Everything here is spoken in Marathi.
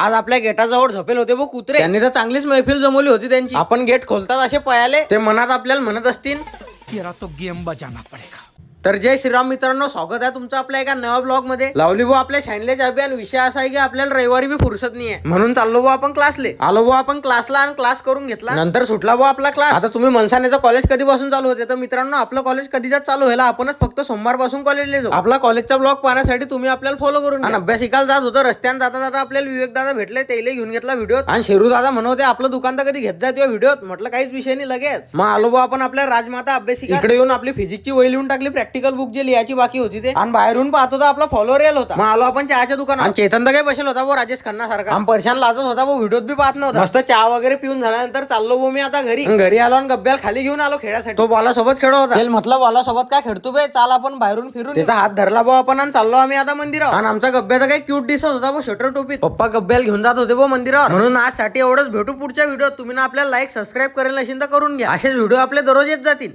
आज आपल्या गेटाजवळ झोपेल होते बघ कुत्रे, त्यांनी तर चांगलीच मैफिल जमवली होती त्यांची. आपण गेट खोलतात असे पयाले, ते मनात आपल्याला म्हणत असतील तेरा तो गेम बजाना पडेगा. तर जय श्रीराम मित्रांनो, स्वागत आहे तुमचं आपल्या एका नव्या ब्लॉग मध्ये. लावली भाऊ आपल्या शाइनलेज अभियान. विषय असा आहे की आपल्याला रविवारी बी फुरसत नाहीये, म्हणून चाललो भाऊ आपण क्लासले. आलो भाऊ आपण क्लासला आणि क्लास करून घेतला. नंतर सुटला भाऊ आपला क्लास. आता तुम्ही मनसानेचं कॉलेज कधीपासून चालू होते, तर मित्रांनो आपलं कॉलेज कधीच चालू व्हायला, आपणच फक्त सोमवार पासून कॉलेजला जाऊ. आपला कॉलेजचा ब्लॉग पाहण्यासाठी तुम्ही आपल्याला फॉलो करून घ्या. अभ्यास शिकायला जात होतो, रस्त्याने जाता जाता आपल्याला विवेक दादा भेटले, त्याला घेऊन घेतला व्हिडिओ. आणि शेरू दादा म्हणत होते आपलं दुकान तर कधी घेत जाय तेव्हा व्हिडिओत. म्हटलं काहीच विषय नाही, लगेच मग आलो भाऊ आपण आपल्या राजमाता अभ्यास शिकायला. इकडे येऊन आपली फिजिक्सची वही लिहून टाकली, प्रॅक्टिकल बुक जे लिहायची बाकी होती ते, आणि बाहेरून पाहतो तर आपला फॉलोअर येल होता. मग आलो आपण चहाच्या दुकानात. आणि चेतन तर काही बसेल होता वो राजेश खन्ना सारखा. आम परेशान लाजत होता वो, व्हिडिओत बी पाहत नव्हता. मस्त चहा वगैरे पिऊन झाल्यानंतर चाललो वो मी आता घरी आलो आणि गब्ब्याला खाली घेऊन आलो खेळासाठी. तो बॉला सोबत खेळत होता. म्हटलं बॉला सोबत काय खेळतो बे, चाल आपण बाहेरून फिरून. त्याचा हात धरला भाऊ आपण आणि चाललो आम्ही आता मंदिरावर. आणि आमचा गब्ब्या तर काही क्यूट दिसत होता वो, शटर टोपीत. पप्पा गब्ब्याला घेऊन जात होते वो मंदिरावर. म्हणून आज साठी एवढंच. भेटू पुढच्या व्हिडिओत. तुम्ही ना आपल्याला लाईक सबस्क्राईब करेल नसेल तर करून घ्या. असेच व्हिडिओ आपले दररोज येत जातील.